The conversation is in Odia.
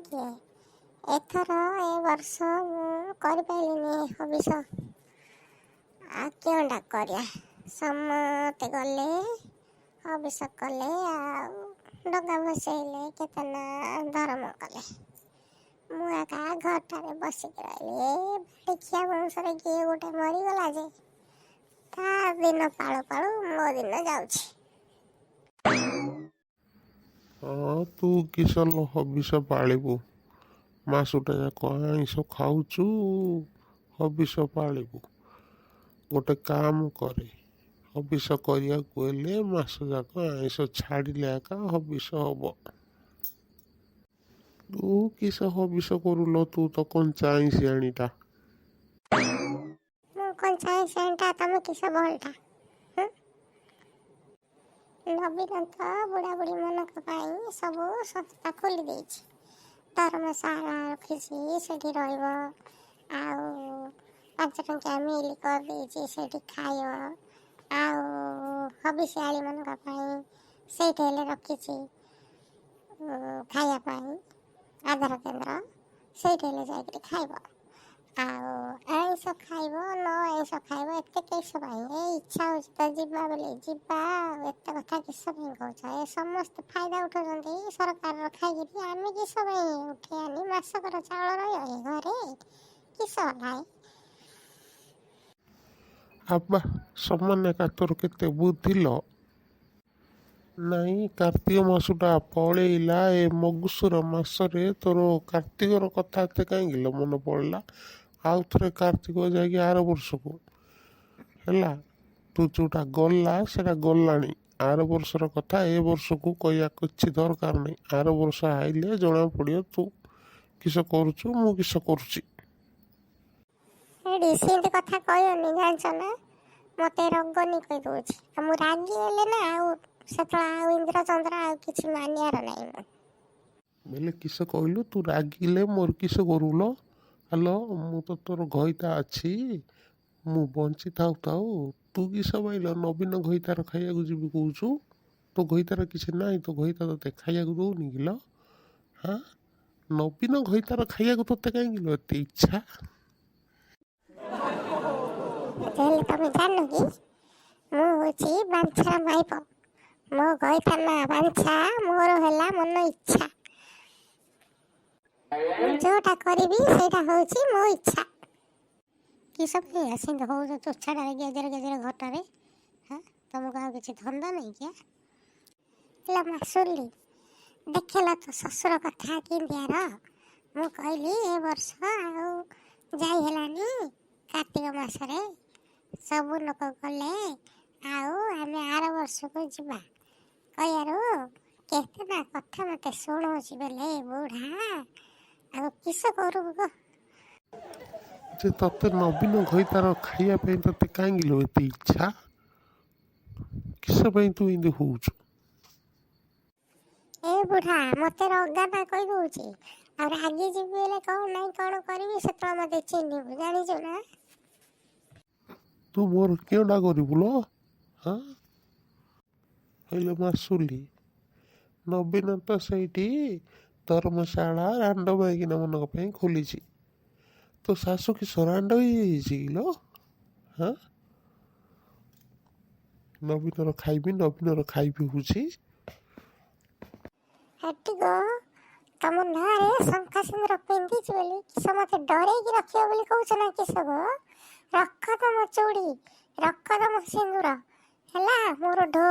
କିଏ ଏଥର ଏ ବର୍ଷ ମୁଁ କରିପାରିଲିନି ହବିଷ। ଆଉ କେଉଁଟା କରିବା, ସମସ୍ତେ ଗଲେ ହବିଷ କଲେ, ଆଉ ଡଙ୍ଗା ଭସେଇଲେ, କେତେ ନା ଧର୍ମ କଲେ। ମୁଁ ଏକା ଘରଟାରେ ବସିକି ରହିଲି। ଏ ବାଡ଼ିଖିଆ ବଂଶରେ କିଏ ଗୋଟେ ମରିଗଲା ଯେ ତା ଦିନ ପାଳୁ ପାଳୁ ମୋ ଦିନ ଯାଉଛି। ହଁ ତୁ କିସ ହବିଷ ପାଳିବୁ? ମାସଟା ଯାକ ଆଇଁଷ ଖାଉଛୁ, ହବିଷ ପାଳିବୁ? ଗୋଟେ କାମ କରେ, ହବିଷ କରିବାକୁ ହେଲେ ମାସ ଯାକ ଆଇଁଷ ଛାଡ଼ିଲେ ଏକା ହବିଷ ହବ। ତୁ କିସ ହବିଷ କରୁଲ? ତୁ ତ କଞ୍ଚା ଆଇଁଷିଆଣିଟା। ମୁଁ କଞ୍ଚା ଆଇଁଷିଆଣିଟା, ତମେ କିସ ବହଳଟା? ନବୀନ ତ ବୁଢ଼ାବୁଢ଼ୀ ମାନଙ୍କ ପାଇଁ ସବୁ ସଂସ୍ଥା ଖୋଲି ଦେଇଛି। ଧର୍ମଶାଳା ରଖିଛି, ସେଠି ରହିବ। ଆଉ 5 ଟଙ୍କିଆ ମିଲ୍ କରିଦେଇଛି, ସେଠି ଖାଇବ। ଆଉ ହବିଷିଆଳି ମାନଙ୍କ ପାଇଁ ସେଇଠି ହେଲେ ରଖିଛି ଖାଇବା ପାଇଁ ଆଧାର କେନ୍ଦ୍ର, ସେଇଠି ହେଲେ ଯାଇକରି ଖାଇବ। ଆଉ ଆଇଁଷ ଖାଇବ ନ ଆଇଁଷ ଖାଇବ ଏତେ କିସ ପାଇଁ? ଏ ଇଚ୍ଛା ହେଉଛି ତ ଯିବା ବୋଲି ଯିବା, ଆଉ ଏତେ କଥା କିସ ପାଇଁ କହୁଛ? ଏ ସମସ୍ତେ ଫାଇଦା ଉଠାଉଛନ୍ତି ସରକାରର ଖାଇକିରି, ଆମେ କିସ ପାଇଁ ଉଠେଇବାନି? ମାସକର ଚାଉଳ ରହିବ ଘରେ, କିସ ନାହିଁ? ଆବା ସମାନେ ଏକା ତୋର କେତେ ବୁଦ୍ଧିଲ। ନାଇଁ, କାର୍ତ୍ତିକ ମାସଟା ପଳେଇଲା, ଏ ମଗୁସୁର ମାସରେ ତୋର କାର୍ତ୍ତିକର କଥା ଏତେ କାହିଁକି ମନେ ପଡ଼ିଲା? ଆଉ ଥରେ କାର୍ତ୍ତିକ ଯାଇକି ଆର ବର୍ଷକୁ ହେଲା। ତୁ ଯେଉଁଟା ଗଲା ସେଟା ଗଲାଣି। ଆର ବର୍ଷର କଥା ଏ ବର୍ଷକୁ କହିବା କିଛି ଦରକାର ନାହିଁ। ଆର ବର୍ଷ ଆଇଲେ ଜଣା ପଡ଼ିବ ତୁ କିସ କରୁଛୁ, ମୁଁ କିସ କରୁଛି। ଏଇଠି ସେମିତି କଥା କହିବନି, ଜାଣିଛ ନା? ମୋତେ ରଙ୍ଗନି କହିଦେଉଛି। ଆଉ ମୁଁ ରାଗି ହେଲେ ନା, ଆଉ ସେତେବେଳେ ଆଉ ଇନ୍ଦ୍ର ଚନ୍ଦ୍ର ଆଉ କିଛି ମାନିବାର ନାହିଁ। ମୁଁ ବେଲେ କିସ କହିଲୁ? ତୁ ରାଗିଲେ ମୋର କିସ କରୁଲ? ହ୍ୟାଲୋ, ମୁଁ ତ ତୋର ଘଇତା ଅଛି। ମୁଁ ବଞ୍ଚି ଥାଉ ଥାଉ ତୁ କିସ ପାଇଲ ନବୀନ ଘଇତାର ଖାଇବାକୁ ଯିବି କହୁଛୁ? ତୋ ଘଇତାର କିଛି ନାହିଁ, ତୋ ଘଇତା ତୋତେ ଖାଇବାକୁ ଦଉନି କିଲ? ହଁ, ନବୀନ ଘଇତାର ଖାଇବାକୁ ତୋତେ କାହିଁକି ଏତେ ଇଚ୍ଛା? ହେଲେ ତମେ ଜାଣିନ କି ମୁଁ ହେଉଛି ବାଞ୍ଛାର ମାଇପ। ମୋ ଘଇତା ନା ବାଞ୍ଛା, ମୋର ହେଲା ମନ ଇଚ୍ଛା। ମୁଁ ଯୋଉଟା କରିବି ସେଇଟା ହେଉଛି ମୋ ଇଚ୍ଛା। କିସ ପାଇଁ ସେମିତି ହଉଛ ଚୋଛାଟାରେ ଗେଜେରେ ଗେଜେରେ ଘରଟାରେ? ହଁ, ତମକୁ ଆଉ କିଛି ଧନ୍ଦା ନାହିଁ କିଆ? ହେଲା ମାସୁଲି, ଦେଖିଲ ତ ଶ୍ୱଶୁର କଥା କେମିତିଆର। ମୁଁ କହିଲି ଏ ବର୍ଷ ଆଉ ଯାଇ ହେଲାନି କାର୍ତ୍ତିକ ମାସରେ, ସବୁ ଲୋକ ଗଲେ, ଆଉ ଆମେ ଆର ବର୍ଷକୁ ଯିବା କହିବାରୁ କେତେ ନା କଥା ମୋତେ ଶୁଣଉଛି ବେଲେ ବୁଢ଼ା। ଆଉ କିସ କରିବୁ ଗୋ? ଯେ ତତେ ନବୀନ ଘଇତାର ଖାଇବା ପାଇଁ ତତେ କାହିଁକି ଏତେ ଇଚ୍ଛା? କିସ ପାଇଁ ତୁ ଏମିତି ହଉଛୁ? ଏ ବୁଢ଼ା ମୋତେ ରଗାଟା କହିଦେଉଛି। ଆଉ ରାଗି ଯିବି ହେଲେ କ'ଣ ନାହିଁ କ'ଣ କରିବି ସେତେବେଳେ ମୋତେ ଚିହ୍ନିବୁ, ଜାଣିଛୁ ନା? ତୁ ମୋର କେଉଁଟା କରିବୁ ଲୋ? ହଁ, ହେଲେ ମାସୁଲି, ନବୀନ ତ ସେଇଠି ଧର୍ମଶାଳା ରାଣ୍ଡ ମାଇକିନା ମାନଙ୍କ ପାଇଁ ଖୋଲିଛି। ତୋ ଶାଶୁ କିସ ରାଣ୍ଡ ହେଇଯାଇଛି କିଲୋ? ହଁ, ନବୀନର ଖାଇବି ହଉଛି। ହେଟିଗୋ ତମ ନାଁରେ ଶଙ୍ଖା ସିନ୍ଦୁର ପିନ୍ଧିଛି ବୋଲି କିସ ମୋତେ ଡରେଇକି ରଖିବ ବୋଲି କହୁଛ ନା କିସ ଗୋ? ରଖ ତମ ଚୁଡ଼ି, ରଖ ତମ ସିନ୍ଦୁର, ହେଲା ମୋର ଢୋ।